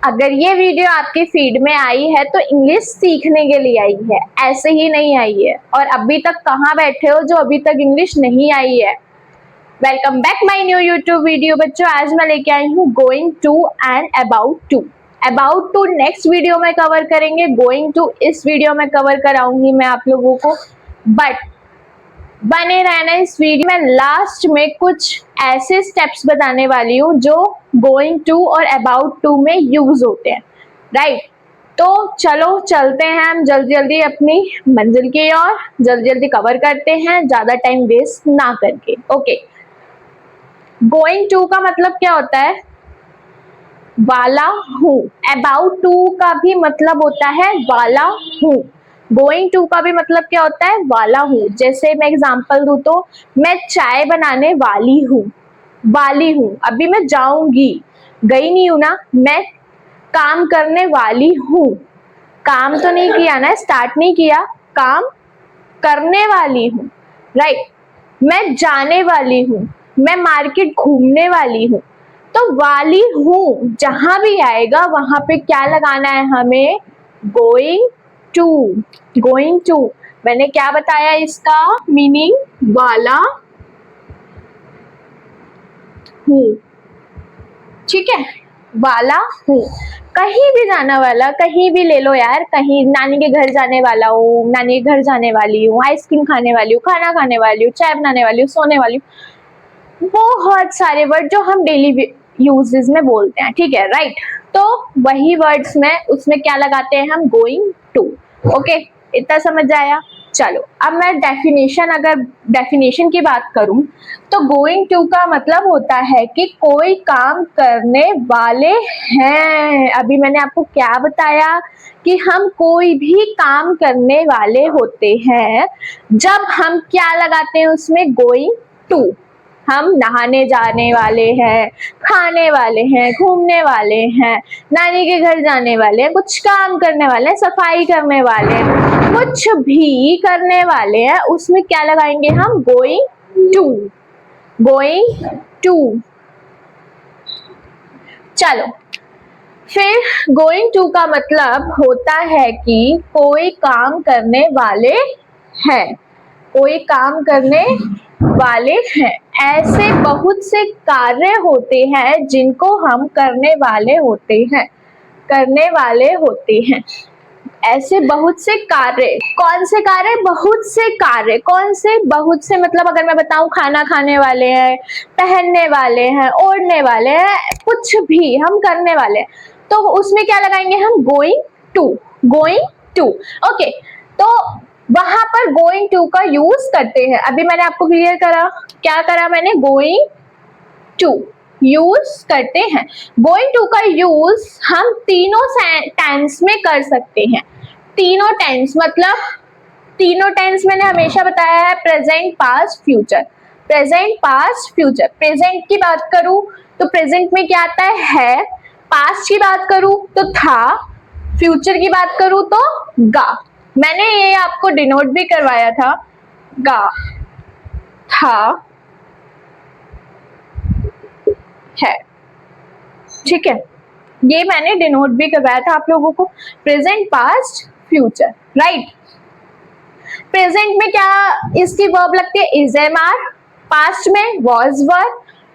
अगर ये वीडियो आपकी फीड में आई है तो इंग्लिश सीखने के लिए आई है, ऐसे ही नहीं आई है। और अभी तक कहाँ बैठे हो जो अभी तक इंग्लिश नहीं आई है। Welcome back my new YouTube video बच्चों। आज मैं लेके आई हूँ going to and about to. About to next video में कवर करेंगे, गोइंग टू इस वीडियो में कवर कराऊंगी मैं आप लोगों को। बट बने रहना इस वीडियो में। लास्ट में कुछ ऐसे स्टेप्स बताने वाली हूँ जो गोइंग टू और अबाउट टू में यूज होते हैं, राइट। तो चलो चलते हैं हम जल्दी जल्दी अपनी मंजिल की ओर, जल्दी जल्दी कवर करते हैं ज्यादा टाइम वेस्ट ना करके। ओके, गोइंग टू का मतलब क्या होता है? वाला हूँ। अबाउट टू का भी मतलब होता है वाला हूँ। गोइंग टू का भी मतलब क्या होता है? वाला हूँ। जैसे मैं एग्जांपल दूं तो मैं चाय बनाने वाली हूँ, वाली हूँ। अभी मैं जाऊंगी, गई नहीं हूं ना। मैं काम करने वाली हूँ, काम तो नहीं किया ना, स्टार्ट नहीं किया, काम करने वाली हूँ, राइट। मैं जाने वाली हूँ, मैं मार्केट घूमने वाली हूँ। तो वाली हूँ जहां भी आएगा वहां पे क्या लगाना है हमें? Going to. गोइंग टू मैंने क्या बताया इसका मीनिंग? वाला हूँ, ठीक है, वाला हूँ। कहीं भी जाना वाला, कहीं भी ले लो यार। कहीं नानी के घर जाने वाला हूँ, नानी के घर जाने वाली हूँ, आइसक्रीम खाने वाली हूँ, खाना खाने वाली हूँ, चाय बनाने वाली हूँ, सोने वाली हूँ। बहुत सारे वर्ड जो हम डेली यूजेस में बोलते हैं, ठीक है, राइट। तो वही वर्ड्स में उसमें क्या लगाते हैं हम? Going to. ओके, इतना समझ आया। चलो अब मैं अगर डेफिनेशन की बात करूं तो गोइंग टू का मतलब होता है कि कोई काम करने वाले हैं। अभी मैंने आपको क्या बताया कि हम कोई भी काम करने वाले होते हैं जब हम क्या लगाते हैं उसमें? Going to. हम नहाने जाने वाले हैं, खाने वाले हैं, घूमने वाले हैं, नानी के घर जाने वाले हैं, कुछ काम करने वाले हैं, सफाई करने वाले हैं, कुछ भी करने वाले हैं, उसमें क्या लगाएंगे हम? Going to. Going to. चलो फिर गोइंग टू का मतलब होता है कि कोई काम करने वाले हैं, कोई काम करने वाले हैं। ऐसे बहुत से कार्य होते हैं जिनको हम करने वाले होते हैं, करने वाले होते हैं। ऐसे बहुत से कार्य, कौन से कार्य? बहुत से कार्य। कौन से? बहुत से मतलब अगर मैं बताऊं, खाना खाने वाले हैं, पहनने वाले हैं, ओढ़ने वाले हैं, कुछ भी हम करने वाले हैं, तो उसमें क्या लगाएंगे हम? Going to. Going to. Okay, तो वहां पर गोइंग टू का यूज करते हैं। अभी मैंने आपको क्लियर करा, क्या करा मैंने? गोइंग टू यूज करते हैं। गोइंग टू का यूज हम तीनों टेंस में कर सकते हैं। तीनों टेंस मतलब, तीनों टेंस मैंने हमेशा बताया है, present, past, future. Present, past, future. Present की बात करूं तो प्रेजेंट में क्या आता है? पास्ट की बात करूं तो था, फ्यूचर की बात करूं तो गा। मैंने ये आपको डिनोट भी करवाया था, गा, था, है, ठीक है। ये मैंने डिनोट भी करवाया था आप लोगों को। Present, past, future, right. Present में क्या इसकी वर्ब लगती है? Is, am, are. पास्ट में वॉज, वर।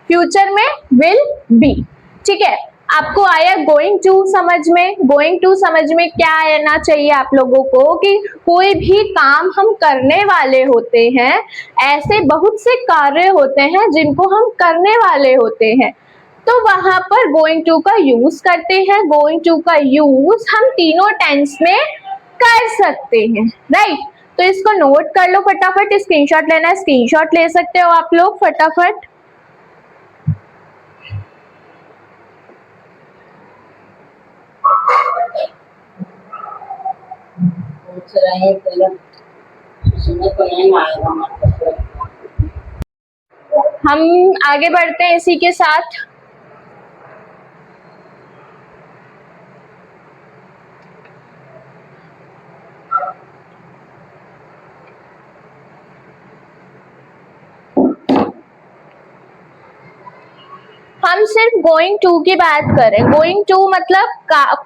फ्यूचर में विल, बी। ठीक है, आपको आया गोइंग टू समझ में? गोइंग टू समझ में क्या आना चाहिए आप लोगों को कि कोई भी काम हम करने वाले होते हैं, ऐसे बहुत से कार्य होते हैं जिनको हम करने वाले होते हैं, तो वहां पर गोइंग टू का यूज करते हैं। गोइंग टू का यूज हम तीनों टेंस में कर सकते हैं, राइट। तो इसको नोट कर लो फटाफट। स्क्रीनशॉट लेना है, स्क्रीनशॉट ले सकते हो आप लोग फटाफट। हम आगे बढ़ते हैं इसी के साथ। हम सिर्फ गोइंग टू की बात कर रहे हैं। गोइंग टू मतलब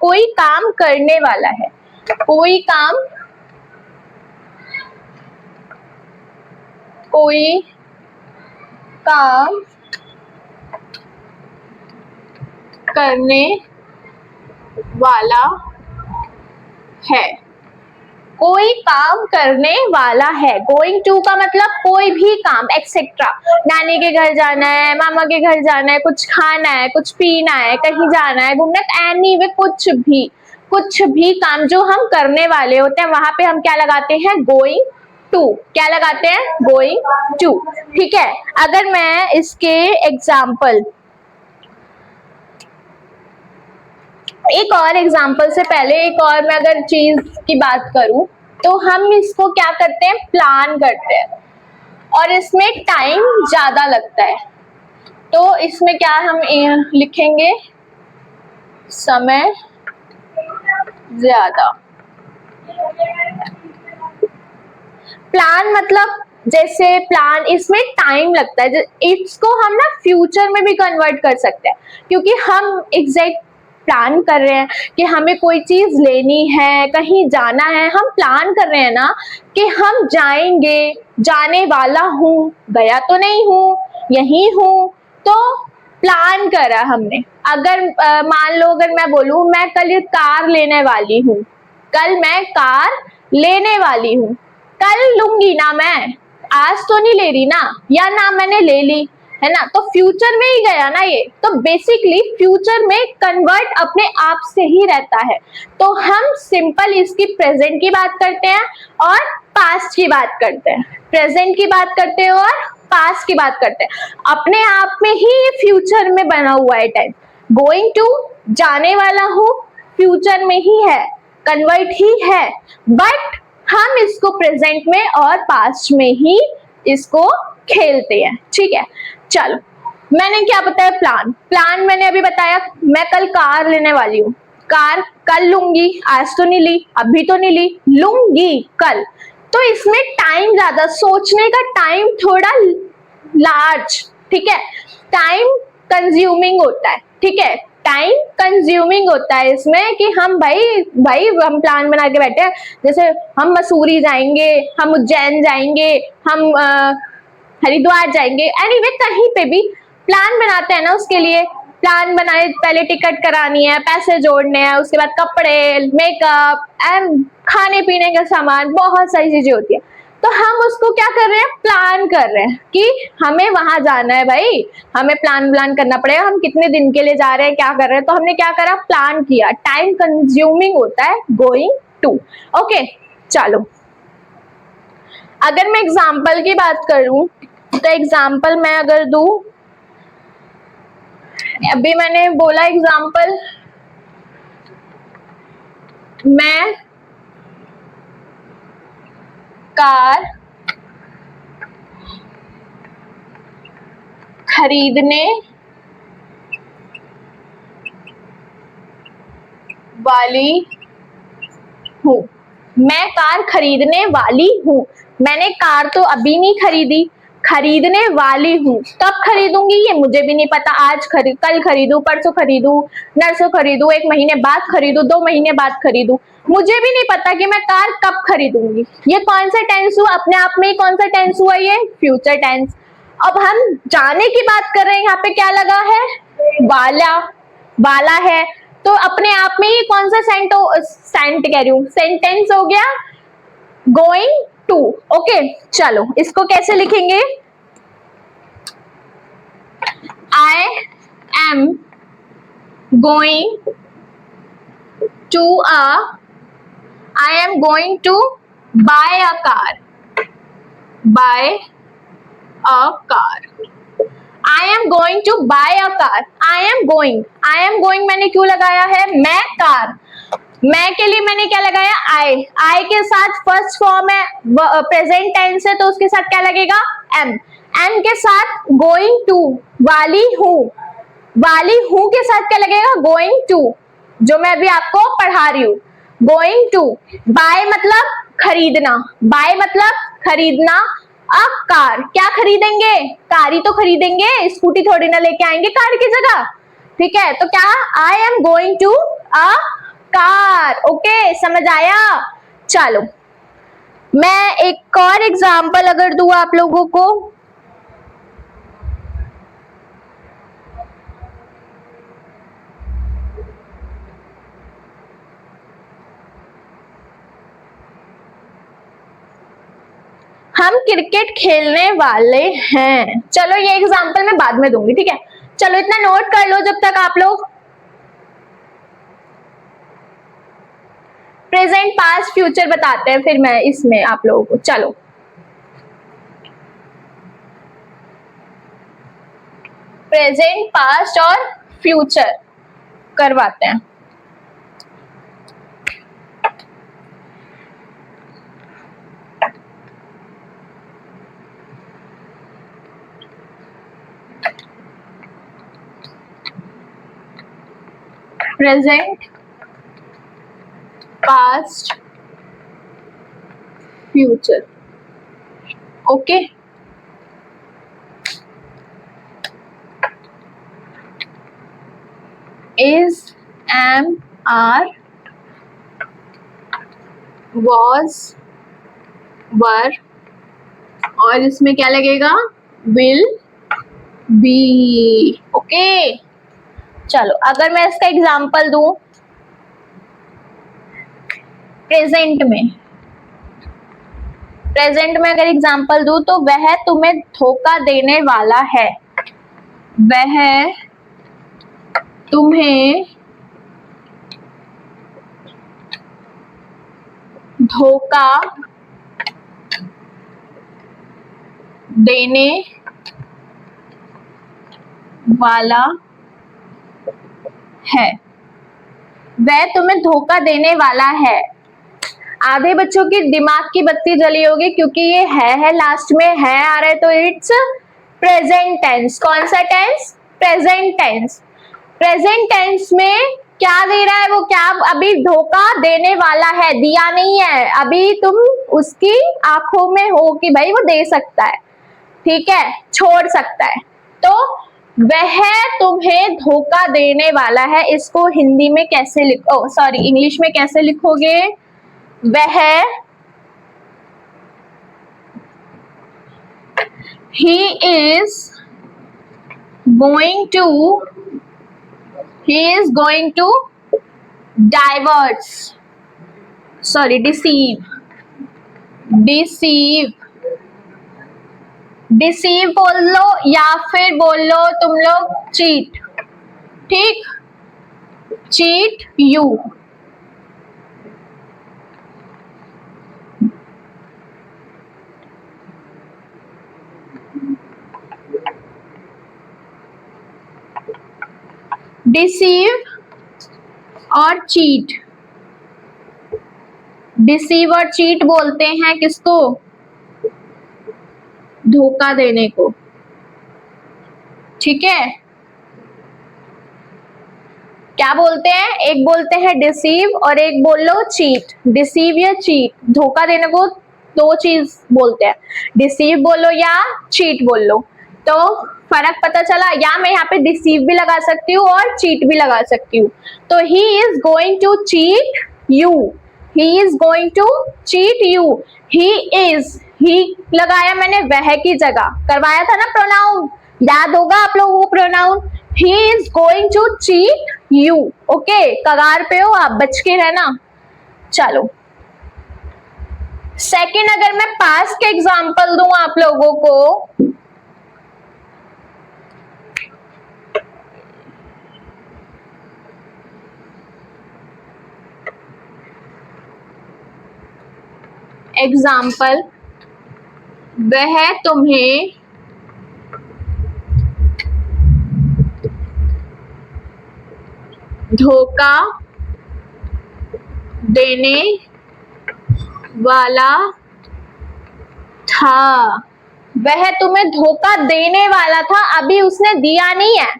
कोई काम करने वाला है, कोई काम करने वाला है, कोई काम करने वाला है। गोइंग टू का मतलब कोई भी काम एक्सेट्रा। नानी के घर जाना है, मामा के घर जाना है, कुछ खाना है, कुछ पीना है, कहीं जाना है, घूमना, एनीवे कुछ भी काम जो हम करने वाले होते हैं वहां पे हम क्या लगाते हैं? Going to. क्या लगाते हैं? Going to. ठीक है, अगर मैं इसके एग्जाम्पल, एक और एग्जाम्पल से पहले एक और मैं अगर चीज की बात करूं तो हम इसको क्या करते हैं? प्लान करते हैं, और इसमें टाइम ज्यादा लगता है। तो इसमें क्या हम लिखेंगे? समय ज्यादा। प्लान मतलब जैसे प्लान, इसमें टाइम लगता है। इसको हम ना फ्यूचर में भी कन्वर्ट कर सकते हैं, क्योंकि हम एग्जैक्ट प्लान कर रहे हैं कि हमें कोई चीज लेनी है, कहीं जाना है, हम प्लान कर रहे हैं ना कि हम जाएंगे, जाने वाला हूँ, गया तो नहीं हूँ, यहीं हूँ, तो प्लान करा हमने। अगर मान लो अगर मैं बोलूं मैं कल ये कार लेने वाली हूँ, कल मैं कार लेने वाली हूँ, कल लूंगी ना मैं, आज तो नहीं ले रही ना, या ना मैंने ले ली, है ना, तो फ्यूचर में ही गया ना ये। तो बेसिकली फ्यूचर में कन्वर्ट अपने आप से ही रहता है। तो हम सिंपल इसकी प्रेजेंट की बात करते हैं और पास्ट की बात करते हैं, प्रेजेंट की बात करते हैं और पास्ट की बात करते हैं। अपने आप में ही ये फ्यूचर में बना हुआ है टाइम। गोइंग टू जाने वाला हूँ, फ्यूचर में ही है, कन्वर्ट ही है, बट हम इसको प्रेजेंट में और पास्ट में ही इसको खेलते हैं। ठीक है, चलो मैंने क्या बताया? प्लान मैंने अभी बताया, मैं कल कार लेने वाली हूँ, कार कल लूंगी, आज तो नहीं ली, अभी तो नहीं ली, लूंगी कल। तो इसमें टाइम ज्यादा, सोचने का टाइम थोड़ा लार्ज, ठीक है, टाइम कंज्यूमिंग होता है। ठीक है, टाइम कंज्यूमिंग होता है इसमें कि हम भाई हम प्लान बना के बैठे हैं, जैसे हम मसूरी जाएंगे, हम उज्जैन जाएंगे, हम हरिद्वार जाएंगे, एनीवे कहीं पे भी प्लान बनाते हैं ना, उसके लिए प्लान बनाए, पहले टिकट करानी है, पैसे जोड़ने हैं, उसके बाद कपड़े, मेकअप एंड खाने पीने का सामान, बहुत सारी चीजें होती है। तो हम उसको क्या कर रहे हैं? प्लान कर रहे हैं कि हमें वहां जाना है भाई, हमें प्लान करना पड़ेगा, हम कितने दिन के लिए जा रहे हैं, क्या कर रहे हैं। तो हमने क्या करा? प्लान किया। टाइम कंज्यूमिंग होता है गोइंग टू। ओके, चलो अगर मैं एग्जाम्पल की बात करूं तो एग्जाम्पल मैं अगर दूं, अभी मैंने बोला एग्जाम्पल, मैं कार खरीदने वाली हूँ, मैं कार खरीदने वाली हूँ। मैंने कार तो अभी नहीं खरीदी, खरीदने वाली हूँ। कब खरीदूंगी ये मुझे भी नहीं पता, आज कल खरीदू, परसों खरीदू, नरसों खरीदू, 1 महीने बाद खरीदू, 2 महीने बाद खरीदू, मुझे भी नहीं पता कि मैं कार कब खरीदूंगी। ये कौन सा टेंस हुआ? अपने आप में कौन सा टेंस हुआ? ये फ्यूचर टेंस। अब हम जाने की बात कर रहे हैं, यहाँ पे क्या लगा है? वाला है, तो अपने आप में ही कौन सा सेंटेंस हो गया? Going to. ओके, चलो इसको कैसे लिखेंगे? I am going to buy a car. I am going to buy a car. I am going मैंने क्यों लगाया है? मैं कार, मैं के लिए मैंने क्या लगाया? I के साथ फर्स्ट फॉर्म है, प्रेजेंट टेंस है, तो उसके साथ क्या लगेगा? am के साथ going to, वाली हूँ के साथ क्या लगेगा? going to, जो मैं अभी आपको पढ़ा रही हूँ। going to, buy मतलब खरीदना, अ कार, क्या खरीदेंगे? कार ही तो खरीदेंगे, स्कूटी थोड़ी ना लेके आएंगे कार की जगह, ठीक है। तो क्या, I am going to a car. Okay, समझ आया? चलो मैं एक और एग्जाम्पल अगर दूं आप लोगों को, हम क्रिकेट खेलने वाले हैं। चलो ये एग्जाम्पल मैं बाद में दूंगी, ठीक है। चलो इतना नोट कर लो जब तक आप लोग। प्रेजेंट पास्ट फ्यूचर बताते हैं फिर मैं इसमें आप लोगों को। चलो प्रेजेंट पास्ट और फ्यूचर करवाते हैं। Present past future, okay. Is, am, are, was, were, और इसमें क्या लगेगा? Will be. ओके चलो अगर मैं इसका एग्जाम्पल दूं प्रेजेंट में अगर एग्जाम्पल दूं तो वह तुम्हें धोखा देने वाला है। वह तुम्हें धोखा देने वाला है। वह तुम्हें धोखा देने वाला है। आधे बच्चों की दिमाग की बत्ती जली होगी क्योंकि ये है लास्ट में है आ रहा है, तो इट्स प्रेजेंट टेंस। कौन सा टेंस? Present tense. प्रेजेंट टेंस में क्या दे रहा है वो? क्या अभी धोखा देने वाला है, दिया नहीं है। अभी तुम उसकी आंखों में हो कि भाई वो दे सकता है, ठीक है, छोड़ सकता है। तो वह तुम्हें धोखा देने वाला है, इसको हिंदी में कैसे लिखो, सॉरी इंग्लिश में कैसे लिखोगे? वह, he is going to deceive बोल लो या फिर बोल लो तुम लोग चीट, ठीक, चीट यू। डिसीव और चीट, डिसीव और चीट बोलते हैं किसको? धोखा देने को, ठीक है। क्या बोलते हैं? एक बोलते हैं डिसीव और एक बोल लो चीट। डिसीव या चीट, धोखा देने को दो चीज बोलते हैं, डिसीव बोलो या चीट बोल लो। तो फर्क पता चला? या मैं यहाँ पे डिसीव भी लगा सकती हूँ और चीट भी लगा सकती हूँ। तो he is going to cheat you, he is going to cheat you. He is, ही लगाया मैंने वह की जगह, करवाया था ना प्रोनाउन, याद होगा आप लोगों को pronoun. He is going to cheat you, okay. कगार पे हो आप, बच के रहना। चलो सेकंड अगर मैं पास्ट के एग्जांपल दूं आप लोगों को, एग्जाम्पल, वह तुम्हें धोखा देने वाला था। वह तुम्हें धोखा देने वाला था, अभी उसने दिया नहीं है,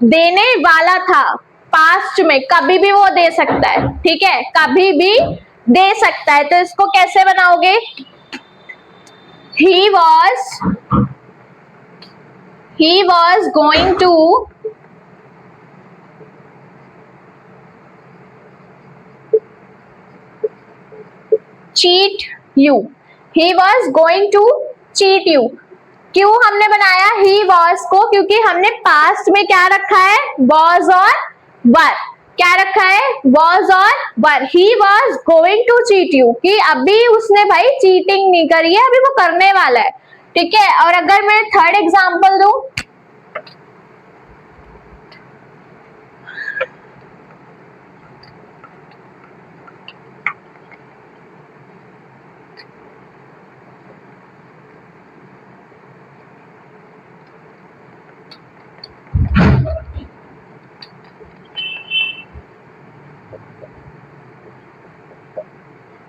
देने वाला था। पास्ट में कभी भी वो दे सकता है, ठीक है, कभी भी दे सकता है। तो इसको कैसे बनाओगे? he was going to cheat you. He was going to cheat you. क्यों हमने बनाया he was को? क्योंकि हमने पास्ट में क्या रखा है, was और were. क्या रखा है, was और were. He was going to cheat you कि अभी उसने भाई चीटिंग नहीं करी है, अभी वो करने वाला है. ठीक है. और अगर मैं थर्ड एग्जांपल दूं,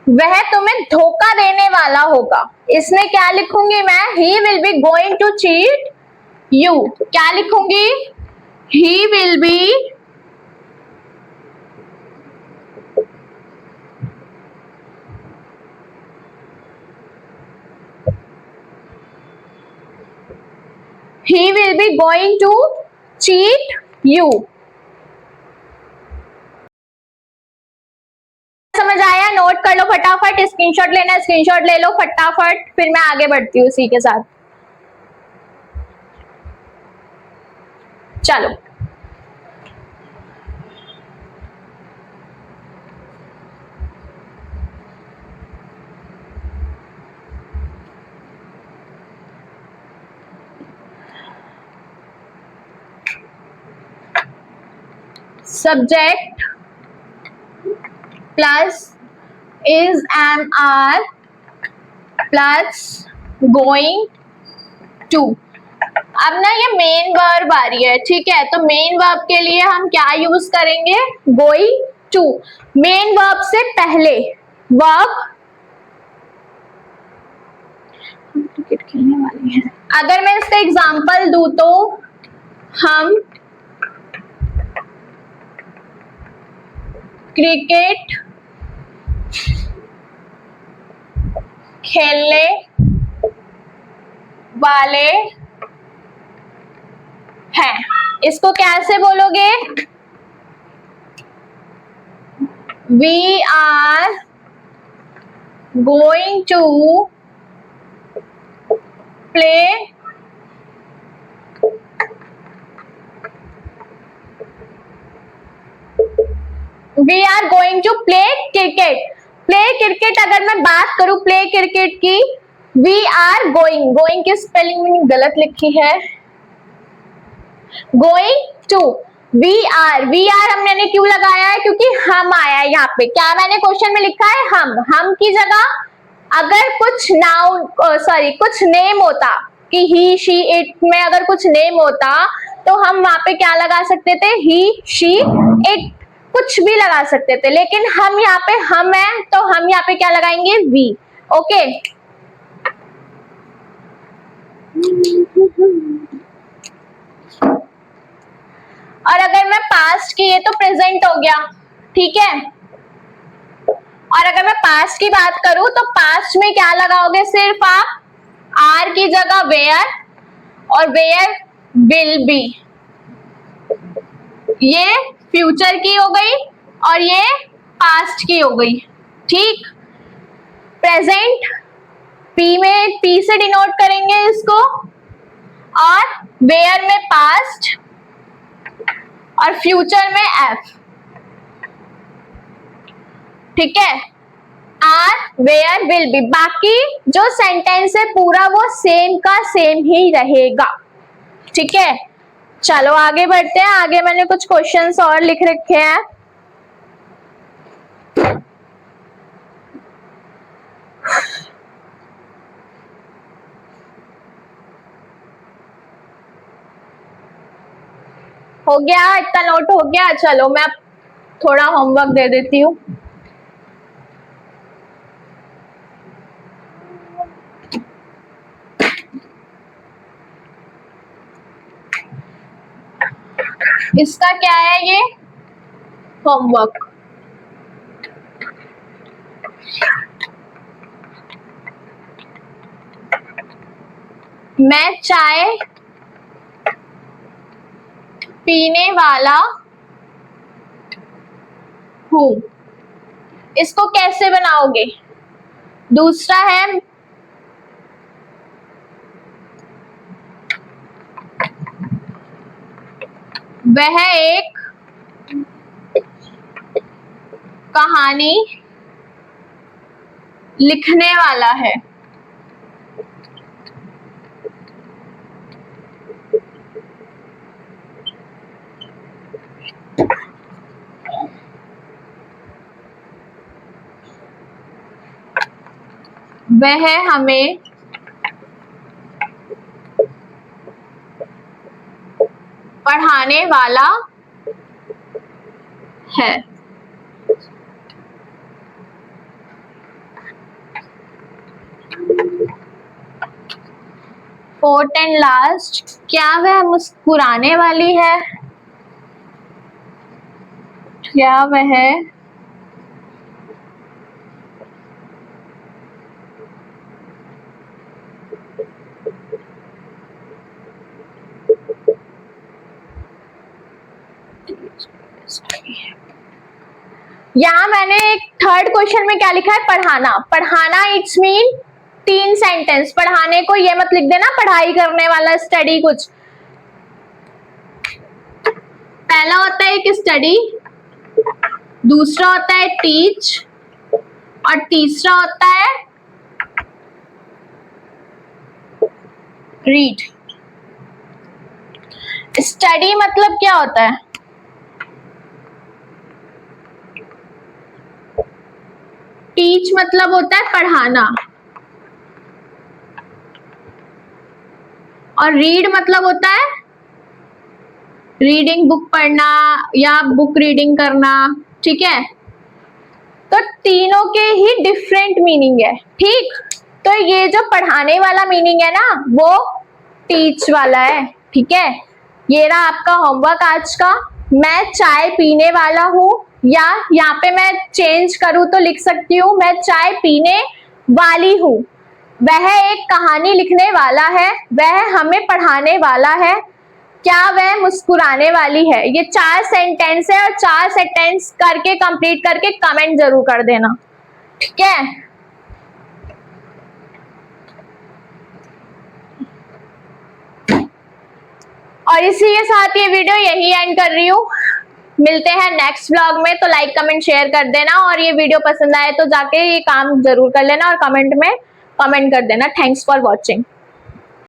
वह तुम्हें धोखा देने वाला होगा. इसमें क्या लिखूंगी मैं, he will be going to cheat you. क्या लिखूंगी, he will be going to cheat you. समझ आया? नोट कर लो फटाफट. स्क्रीनशॉट लेना है, स्क्रीनशॉट ले लो फटाफट, फिर मैं आगे बढ़ती हूँ उसी के साथ. चलो. Subject plus is am are plus going to. अब ना ये मेन वर्ब आ रही है. ठीक है. तो मेन वर्ब के लिए हम क्या यूज करेंगे, गोइंग टू. मेन वर्ब से पहले वर्ब, क्रिकेट खेलने वाली है. अगर मैं इसका एग्जांपल दूं तो हम क्रिकेट खेलने वाले हैं. इसको कैसे बोलोगे, we are going to play we are going to play cricket. Play cricket अगर मैं बात करूं प्ले क्रिकेट की, वी आर गोइंग, गोइंग की स्पेलिंग मैंने गलत लिखी है, गोइंग टू. वी आर हमने क्यों लगाया है, क्योंकि हम आया है यहाँ पे. क्या मैंने क्वेश्चन में लिखा है, हम की जगह अगर कुछ नाउन कुछ नेम होता कि ही शी इट में अगर कुछ नेम होता तो हम वहां पे क्या लगा सकते थे, ही शी इट कुछ भी लगा सकते थे. लेकिन हम यहाँ पे हम है तो हम यहाँ पे क्या लगाएंगे, वी. ओके. और अगर मैं पास्ट की, ये तो प्रेजेंट हो गया. ठीक है. और अगर मैं पास्ट की बात करूं तो पास्ट में क्या लगाओगे, सिर्फ आप आर की जगह वेयर और वेयर विल बी. ये फ्यूचर की हो गई और ये पास्ट की हो गई. ठीक. प्रेजेंट पी में पी से डिनोट करेंगे इसको, और वेयर में पास्ट और फ्यूचर में एफ. ठीक है. Are were will be. बाकी जो सेंटेंस है पूरा वो सेम का सेम ही रहेगा. ठीक है. चलो आगे बढ़ते हैं. आगे मैंने कुछ क्वेश्चंस और लिख रखे हैं. हो गया, इतना नोट हो गया. चलो मैं अब थोड़ा होमवर्क दे देती हूँ. इसका क्या है, ये होमवर्क. मैं चाय पीने वाला हूँ। इसको कैसे बनाओगे? दूसरा है वह एक कहानी लिखने वाला है। वह हमें पढ़ाने वाला है। फोर्थ एंड लास्ट, क्या वह मुस्कुराने वाली है? क्या वह यहाँ मैंने एक थर्ड क्वेश्चन में क्या लिखा है? पढ़ाना। पढ़ाना इट्स मीन 3 सेंटेंस। पढ़ाने को ये मत लिख देना पढ़ाई करने वाला, स्टडी कुछ। पहला होता है एक स्टडी, दूसरा होता है टीच, और तीसरा होता है रीड। स्टडी मतलब क्या होता है? टीच मतलब होता है पढ़ाना, और रीड मतलब होता है रीडिंग, बुक पढ़ना या बुक रीडिंग करना। ठीक है, तो तीनों के ही डिफरेंट मीनिंग है। ठीक, तो ये जो पढ़ाने वाला मीनिंग है ना, वो टीच वाला है। ठीक है, ये रहा आपका होमवर्क आज का। मैं चाय पीने वाला हूँ, या यहाँ पे मैं चेंज करूँ तो लिख सकती हूँ मैं चाय पीने वाली हूँ। वह एक कहानी लिखने वाला है, वह हमें पढ़ाने वाला है, क्या वह मुस्कुराने वाली है। ये 4 सेंटेंस है, और 4 सेंटेंस करके कंप्लीट करके कमेंट जरूर कर देना। ठीक है, और इसी के साथ ये वीडियो यही एंड कर रही हूँ। मिलते हैं नेक्स्ट व्लॉग में, तो लाइक कमेंट शेयर कर देना, और ये वीडियो पसंद आए तो जाके ये काम जरूर कर लेना और कमेंट में कमेंट कर देना। Thanks for watching.